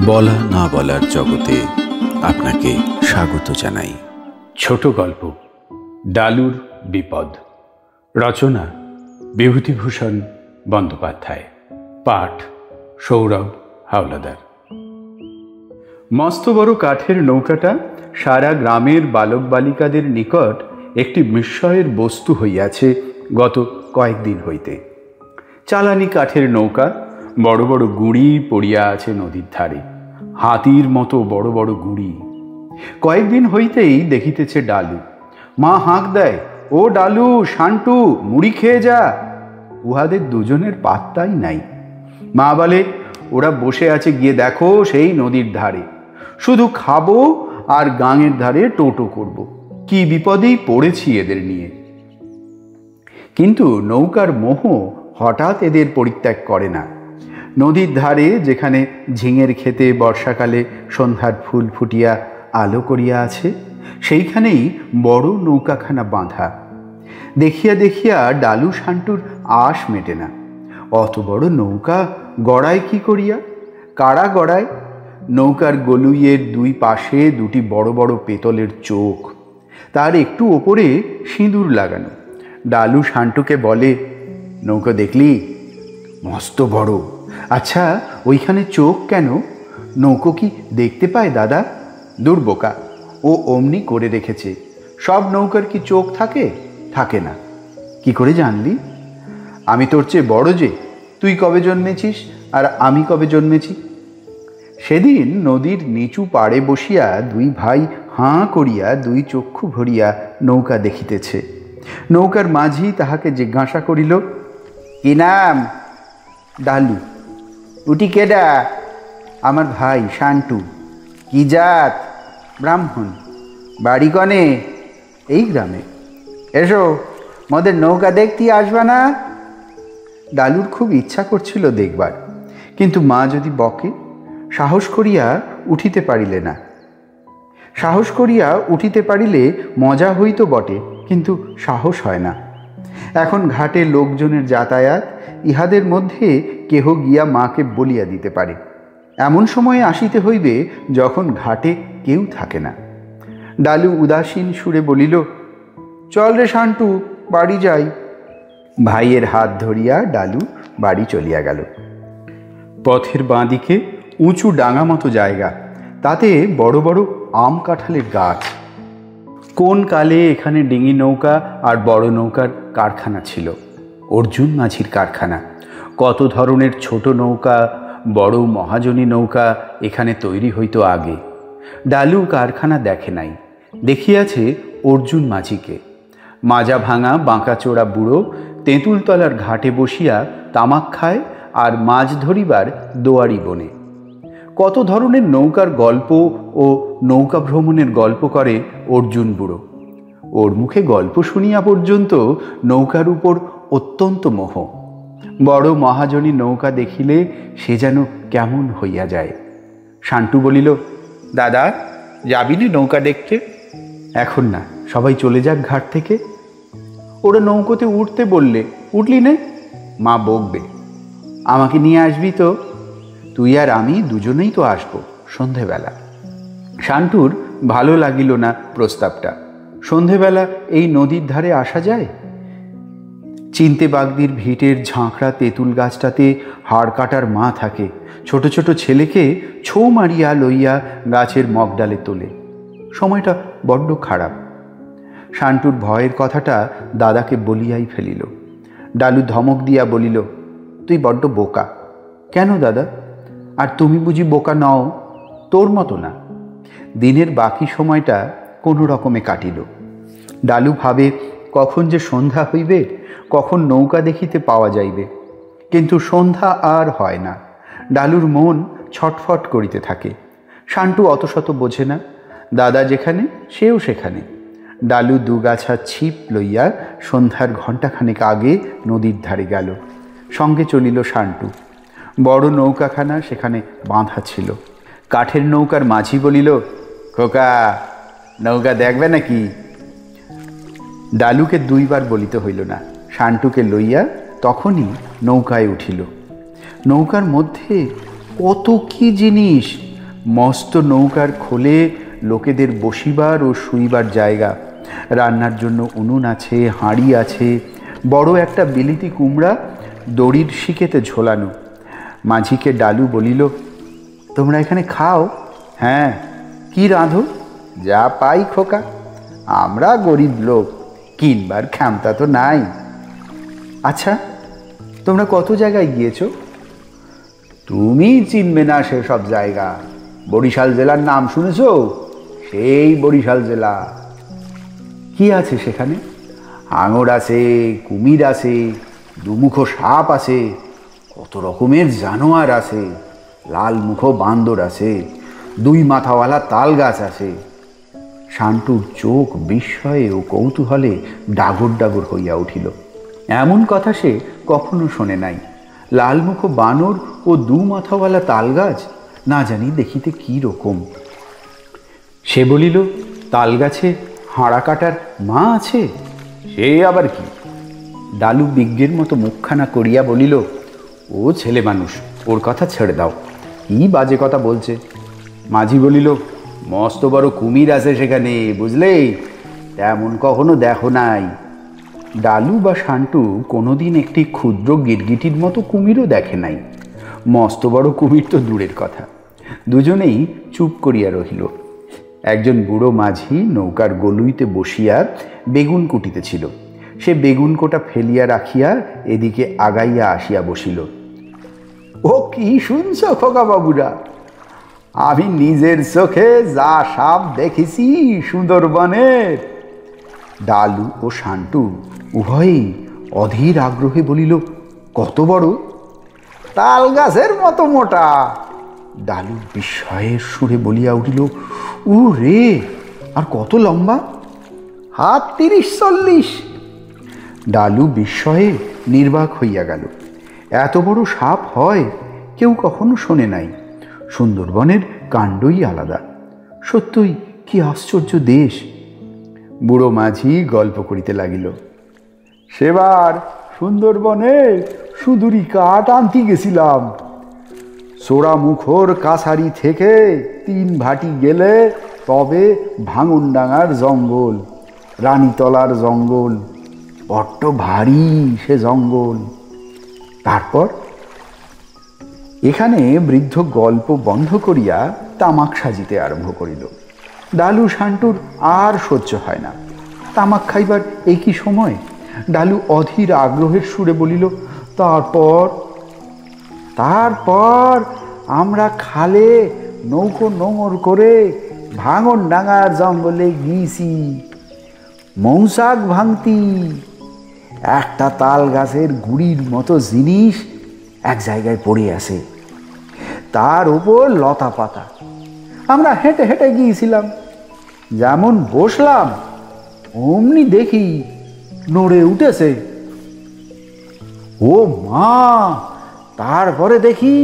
বলা না বলার জগতে আপনাকে স্বাগত জানাই। ছোট গল্প ডালুর বিপদ। রচনা বিভূতিভূষণ বন্দ্যোপাধ্যায়। পাঠ সৌরভ হাওলাদার। মস্ত বড় কাঠের নৌকাটা সারা গ্রামের বালক বালিকাদের নিকট একটি বিস্ময়ের বস্তু হইয়াছে গত কয়েকদিন হইতে। চালানি কাঠের নৌকা, বড় বড় গুঁড়ি পড়িয়া আছে নদীর ধারে, হাতির মতো বড় বড় গুঁড়ি। কয়েকদিন হইতেই দেখিতেছে ডালু। মা হাঁক দেয়, ও ডালু, শান্টু, মুড়ি খেয়ে যা। উহাদের দুজনের পাত্তাই নাই। মা বলে, ওরা বসে আছে, গিয়ে দেখো সেই নদীর ধারে, শুধু খাবো আর গাঙের ধারে টোটো করব। কি বিপদেই পড়েছি এদের নিয়ে। কিন্তু নৌকার মোহ হঠাৎ এদের পরিত্যাগ করে না। নদীর ধারে যেখানে ঝিঙের ক্ষেতে বর্ষাকালে সন্ধ্যার ফুল ফুটিয়া আলো করিয়া আছে, সেইখানেই বড় নৌকাখানা বাঁধা। দেখিয়া দেখিয়া ডালু শান্টুর আশ মেটে না। অত বড় নৌকা গড়ায় কি করিয়া? কারা গড়ায়? নৌকার গলুইয়ের দুই পাশে দুটি বড় বড় পেতলের চোখ, তার একটু ওপরে সিঁদুর লাগানো। ডালু শান্টুকে বলে, নৌকা দেখলি? মস্ত বড়। আচ্ছা, ওইখানে চোখ কেন? নৌকো কি দেখতে পায় দাদা? দূর বোকা, ও অমনি করে রেখেছে। সব নৌকার কি চোখ থাকে? থাকে না। কি করে জানলি? আমি তোর চেয়ে বড় যে, তুই কবে জন্মেছিস আর আমি কবে জন্মেছি? সেদিন নদীর নিচু পাড়ে বসিয়া দুই ভাই হাঁ করিয়া দুই চক্ষু ভরিয়া নৌকা দেখিতেছে। নৌকার মাঝি তাহাকে জিজ্ঞাসা করিল, কি নাম? ডালু। উটি কেডা? আমার ভাই শান্টু। কি জাত? ব্রাহ্মণ। বাড়ি কনে? এই গ্রামে। এসো, মোদের নৌকা দেখতে আসবা না? ডালুর খুব ইচ্ছা করছিল দেখবার, কিন্তু মা যদি বকে, সাহস করিয়া উঠিতে পারিলে না। সাহস করিয়া উঠিতে পারিলে মজা হইত বটে, কিন্তু সাহস হয় না। এখন ঘাটে লোকজনের যাতায়াত, ইহাদের মধ্যে কেহ গিয়া মাকে বলিয়া দিতে পারে। এমন সময়ে আসিতে হইবে যখন ঘাটে কেউ থাকে না। ডালু উদাসীন সুরে বলিল, চল রে শান্টু, বাড়ি যাই। ভাইয়ের হাত ধরিয়া ডালু বাড়ি চলিয়া গেল। পথের বাঁ দিকে উঁচু ডাঙা মতো জায়গা, তাতে বড় বড় আম কাঁঠালের গাছ। কোন কালে এখানে ডিঙি নৌকা আর বড় নৌকার কারখানা ছিল, অর্জুন মাঝির কারখানা। কত ধরনের ছোট নৌকা, বড় মহাজনী নৌকা এখানে তৈরি হইতো আগে। ডালু কারখানা দেখে নাই, দেখিয়াছে অর্জুন মাঝিকে। মাজা ভাঙা বাঁকাচোড়া বুড়ো তেঁতুলতলার ঘাটে বসিয়া তামাক খায় আর মাছ ধরিবার দোয়ারি বনে। কত ধরনের নৌকার গল্প ও নৌকা ভ্রমণের গল্প করে অর্জুন বুড়ো। ওর মুখে গল্প শুনিয়া পর্যন্ত নৌকার উপর অত্যন্ত মোহ। বড় মহাজনী নৌকা দেখিলে সে যেন কেমন হইয়া যায়। শান্টু বলিল, দাদা, যাবি না নৌকা দেখতে? এখন না, সবাই চলে যাক ঘাট থেকে। ওরা নৌকোতে উঠতে বললে, উঠলি নে? মা বকবে। আমাকে নিয়ে আসবি তো? তুই আর আমি দুজনেই তো আসবো সন্ধেবেলা। শান্টুর ভালো লাগিল না প্রস্তাবটা। সন্ধেবেলা এই নদীর ধারে আসা যায়? চিনতে বাগদির ভিটের ঝাঁকড়া তেঁতুল গাছটাতে হাড় কাটার মা থাকে, ছোট ছোট ছেলেকে ছো মারিয়া লইয়া গাছের মগডালে তোলে। সময়টা বড্ড খারাপ। শান্টুর ভয়ের কথাটা দাদাকে বলিয়াই ফেলিল। ডালু ধমক দিয়া বলিল, তুই বড্ড বোকা। কেন দাদা? আর তুমি বুঝি বোকা নও? তোর মতো না। দিনের বাকি সময়টা কোনো রকমে কাটিল। ডালু ভাবে, কখন যে সন্ধ্যা হইবে, কখন নৌকা দেখিতে পাওয়া যাইবে। কিন্তু সন্ধ্যা আর হয় না। ডালুর মন ছটফট করিতে থাকে। শান্টু অত শত বোঝে না। দাদা যেখানে, সেও সেখানে। ডালু দুগাছা ছিপ লইয়া সন্ধ্যার ঘণ্টাখানেক আগে নদীর ধারে গেল। সঙ্গে চলিল শান্টু। বড় নৌকাখানা সেখানে বাঁধা ছিল। কাঠের নৌকার মাঝি বলিল, খোকা, নৌকা দেখবে নাকি? ডালুকে দুইবার বলিতে হইল না। শান্টুকে লইয়া তখনই নৌকায় উঠিল। নৌকার মধ্যে কত কি জিনিস, মস্ত নৌকার খোলে লোকেদের বসিবার ও শুইবার জায়গা, রান্নার জন্য উনুন আছে, হাঁড়ি আছে, বড় একটা বিলিতি কুমড়া দড়ির শিকেতে ঝোলানো। মাঝিকে ডালু বলিল, তোমরা এখানে খাও? হ্যাঁ। কি রাঁধো? যা পাই খোকা, আমরা গরিব লোক, কিনবার ক্ষমতা তো নাই। আচ্ছা, তোমরা কত জায়গায় গিয়েছ? তুমি চিনবে না সেসব জায়গা। বরিশাল জেলার নাম শুনেছ? সেই বরিশাল জেলা। কি আছে সেখানে? হাঙর আছে, কুমির আছে, দুমুখ সাপ আছে, কত রকমের জানোয়ার আছে, লাল মুখ বান্দর আছে, দুই মাথাওয়ালা তাল গাছ আছে। শান্তুর চোখ বিস্ময়ে ও কৌতূহলে ডাগর ডাগর হইয়া উঠিল। এমন কথা সে কখনো শোনে নাই। লালমুখ বানর ও দু মাথাওয়ালা তাল গাছ, না জানি দেখিতে কি রকম। সে বলিল, তাল গাছে হাঁড়া কাটার মা আছে? সে আবার কি? ডালু বিজ্ঞের মতো মুখখানা করিয়া বলিল, ও ছেলে মানুষ, ওর কথা ছেড়ে দাও, কি বাজে কথা বলছে। মাঝি বলিল, মস্ত বড় কুমির আছে সেখানে, বুঝলে? তেমন কখনো দেখো নাই। ডালু বা শান্টু কোনোদিন একটি ক্ষুদ্র গিরগিটির মতো কুমিরও দেখে নাই। মস্ত বড় কুমির তো দূরের কথা। দুজনেই চুপ করিয়া রহিল। একজন বুড়ো মাঝি নৌকার গলুইতে বসিয়া বেগুন কুটিতেছিল। সে বেগুন কোটা ফেলিয়া রাখিয়া এদিকে আগাইয়া আসিয়া বসিল। ও কি শুনছ খোকা বাবুরা? আমি নিজের চোখে যা সাপ দেখেছি সুন্দরবনের। ডালু ও শান্টু উভয়েই অধীর আগ্রহে বলিল, কত বড়? তাল গাছের মতো মোটা। ডালু বিস্ময়ের সুরে বলিয়া উঠিল, উ রে, আর কত লম্বা? হাত ৩০-৪০। ডালু বিস্ময়ে নির্বাক হইয়া গেল। এত বড় সাপ হয় কেউ কখনো শোনে নাই। সুন্দরবনের কাণ্ডই আলাদা। সত্যই কি আশ্চর্য দেশ। বুড়ো মাঝি গল্প করিতে লাগিল। সেবার সুন্দরবনে সুদূরি কাঠ আনতে গেছিলাম। সোড়ামুখর কাছারি থেকে ৩ ভাটি গেলে তবে ভাঙনডাঙ্গার জঙ্গল, রানীতলার জঙ্গল, বড্ড ভারী সে জঙ্গল। তারপর এখানে বৃদ্ধ গল্প বন্ধ করিয়া তামাক সাজিতে আরম্ভ করিল। ডালু শান্টুর আর সহ্য হয় না। তামাক খাইবার এই কি সময়? ডালু অধীর আগ্রহের সুরে বলিল, তারপর তারপর আমরা খালে নৌকো নোঙর করে ভাঙনডাঙ্গার জঙ্গলে গিয়েছি মৌসাক ভাঙতি। একটা তাল গাছের গুড়ির মতো জিনিস এক জায়গায় পড়ে আছে, তার উপর লতা পাতা। আমরা হেঁটে হেঁটে গিয়েছিলাম। যেমন বসলাম অমনি দেখি নড়ে উঠেছে। ও মা! তারপরে দেখি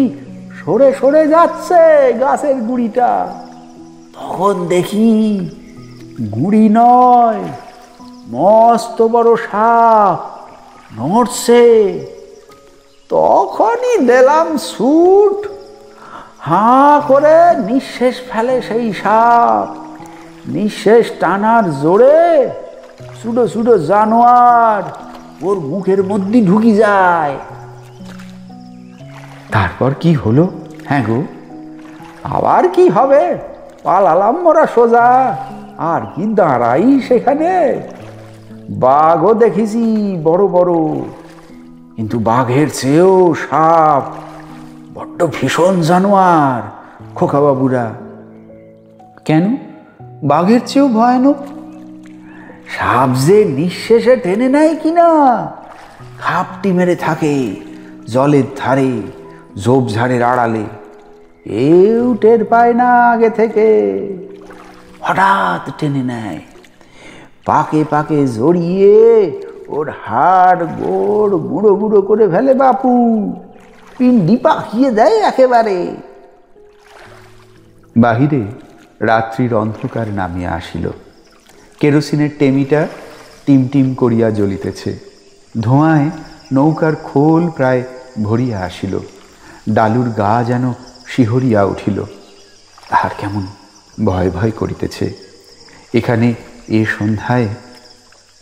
সরে সরে যাচ্ছে গাছের গুড়িটা। তখন দেখি গুড়ি নয়, মস্ত বড় সাপ নড়ছে। তখনই দিলাম ছুট। হাঁ করে নিঃশ্বাস ফেলে সেই সাপ। নিঃশ্বাস টানার জোরে ছোট ছোট জানোয়ার ওর মুখের মধ্যে ঢুকি যায়। তারপর কি হলো? হ্যাঁ গো, আবার কি হবে? পালালাম মোরা সোজা। আর কি দাঁড়াই সেখানে? বাঘও দেখেছি বড় বড়, কিন্তু বাঘের চেয়েও সাপ বড্ড ভীষণ জানোয়ার খোকা বাবুরা। কেন? বাঘের চেয়েও ভয়ানক? সাপ যে নিঃশেষে টেনে নেয় কিনা, খাপটি মেরে থাকে জলের ধারে, ঝোপঝাড়ের আড়ালে। কেউ টের পায় না আগে থেকে, হঠাৎ টেনে নেয়, পাকে পাকে জড়িয়ে ওর হাড় গোড় গুঁড়ো গুঁড়ো করে ফেলে বাপু। পিণ্ডি পাকিয়ে দেয় একেবারে। বাহিরে রাত্রির অন্ধকার নামিয়া আসিল। কেরোসিনের টেমিটা টিম টিম করিয়া জ্বলিতেছে। ধোঁয়ায় নৌকার খোল প্রায় ভরিয়া আসিল। ডালুর গা যেন শিহরিয়া উঠিল। তাহার কেমন ভয় ভয় করিতেছে। এখানে এ সন্ধ্যায়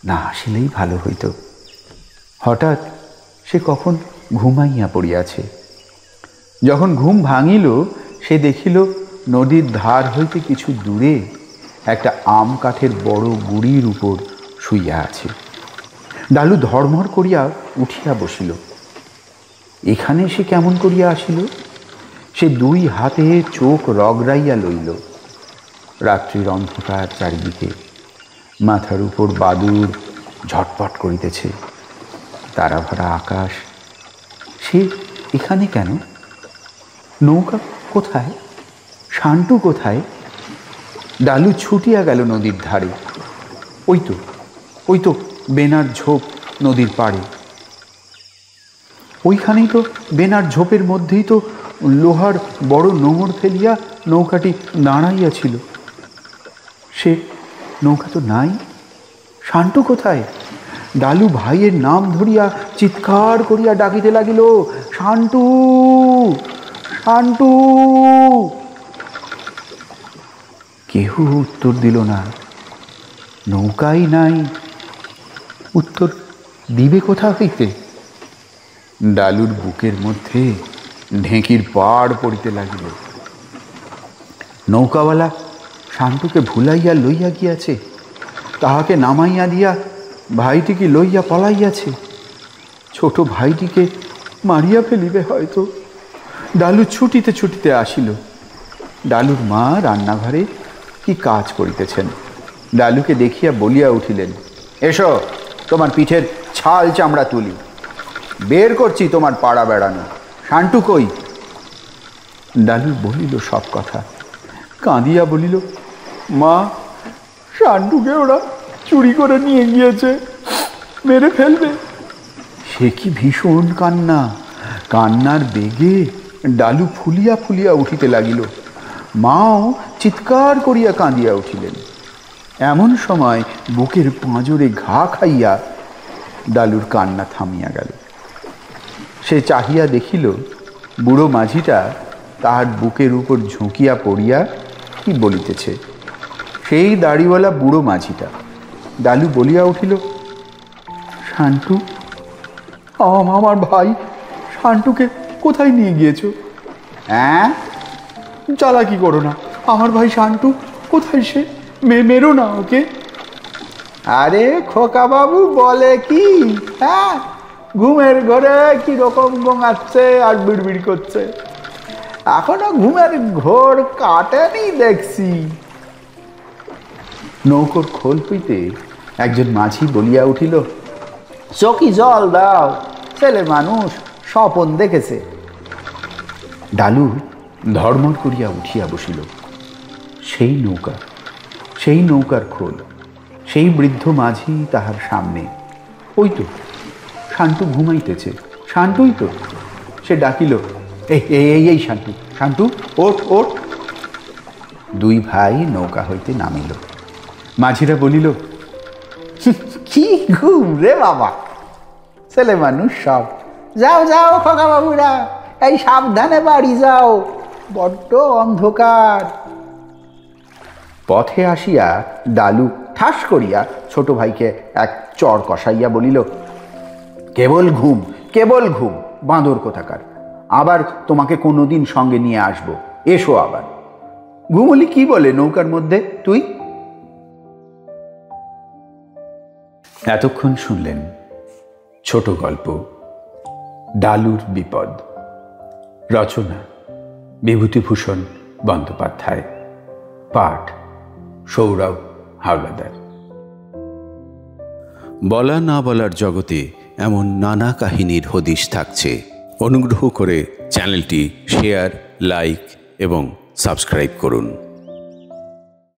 না আসিলেই ভালো হইত। হঠাৎ সে কখন ঘুমাইয়া পড়িয়াছে। যখন ঘুম ভাঙিল, সে দেখিল নদীর ধার হইতে কিছু দূরে একটা আম কাঠের বড় গুড়ির উপর শুইয়া আছে। ডালু ধর্মর করিয়া উঠিয়া বসিল। এখানে সে কেমন করিয়া আসিল? সে দুই হাতে চোখ রগড়াইয়া লইল। রাত্রির অন্ধকার চারিদিকে, মাথার উপর বাদুর ঝটপট করিতেছে, তারা ভরা আকাশ। সে এখানে কেন? নৌকা কোথায়? শান্টু কোথায়? ডালু ছুটিয়া গেল নদীর ধারে। ওই তো বেনার ঝোপ নদীর পাড়ে। ওইখানেই তো, বেনার ঝোপের মধ্যেই তো লোহার বড় নোঙর ফেলিয়া নৌকাটি দাঁড়াইয়াছিল। সে নৌকা তো নাই। শান্টু কোথায়? ডালু ভাইয়ের নাম ধরিয়া চিৎকার করিয়া ডাকিতে লাগিল, শান্টু, শান্টু। কেহ উত্তর দিল না। নৌকাই নাই। উত্তর দিবে কোথা হইতে? ডালুর বুকের মধ্যে ঢেঁকির পাড় পড়িতে লাগিল। নৌকাওয়ালা শান্টুকে ভুলাইয়া লইয়া গিয়াছে, তাহাকে নামাইয়া দিয়া ভাইটিকে লইয়া পলাইয়াছে। ছোট ভাইটিকে মারিয়া ফেলিবে হয়তো। ডালু ছুটিতে ছুটিতে আসিল। ডালুর মা রান্নাঘরে কি কাজ করিতেছেন। ডালুকে দেখিয়া বলিয়া উঠিলেন, এসো, তোমার পিঠের ছাল চামড়া তুলি, বের করছি তোমার পাড়া বেড়ানো। শান্টু কই? ডালু বলিল সব কথা। কাঁদিয়া বলিল, মা, শান্টুকে ওরা চুরি করে নিয়ে গিয়েছে, মেরে ফেলবে। সে কি ভীষণ কান্না! কান্নার বেগে ডালু ফুলিয়া ফুলিয়া উঠিতে লাগিল। মাও চিৎকার করিয়া কাঁদিয়া উঠিলেন। এমন সময় বুকের পাঁজরে ঘা খাইয়া ডালুর কান্না থামিয়া গেল। সে চাহিয়া দেখিল বুড়ো মাঝিটা তাহার বুকের উপর ঝুঁকিয়া পড়িয়া কি বলিতেছে। সেই দাড়িওয়ালা বুড়ো মাঝিটা। ডালু বলিয়া উঠিল, শান্টু, আমার ভাই শান্টুকে কোথায় নিয়ে গিয়েছ? হ্যাঁ, চালাকি করো না। আমার ভাই শান্টু কোথায়? সে মেরো না ওকে। আরে খোকা বাবু বলে কি? হ্যাঁ, ঘুমের ঘরে কিরকম গোঙাচ্ছে আর বিড়বিড় করছে। এখনো ঘুমের ঘোর কাটেনি দেখছি। নৌকোর খোল হইতে একজন মাঝি বলিয়া উঠিল, চকি জল দাও, ছেলে মানুষ স্বপন দেখেছে। ডালু ধর্মর করিয়া উঠিয়া বসিল। সেই নৌকা, সেই নৌকার খোল, সেই বৃদ্ধ মাঝি তাহার সামনে। ওই তো শান্টু ঘুমাইতেছে। শান্টুই তো। সে ডাকিল, এই শান্টু, শান্টু, ওঠ ওঠ। দুই ভাই নৌকা হইতে নামিল। মাঝিরা বলিল, কি ঘুম রে বাবা, ছেলে মানুষ সব। যাও যাও খোকা বাবুরা, এই সাবধানে বাড়ি যাও, বড্ড অন্ধকার। পথে আসিয়া ডালু ঠাস করিয়া ছোট ভাইকে এক চর কষাইয়া বলিল, কেবল ঘুম, কেবল ঘুম, বাঁদর কোথাকার। আবার তোমাকে কোনোদিন সঙ্গে নিয়ে আসবো, এসো আবার। ঘুমলি কি বলে নৌকার মধ্যে তুই? এতক্ষণ শুনলেন ছোট গল্প ডালুর বিপদ। রচনা বিভূতিভূষণ বন্দ্যোপাধ্যায়। পাঠ সৌরভ হাওলাদার। বলা না বলার জগতে এমন নানা কাহিনীর হদিশ থাকছে। অনুগ্রহ করে চ্যানেলটি শেয়ার, লাইক এবং সাবস্ক্রাইব করুন।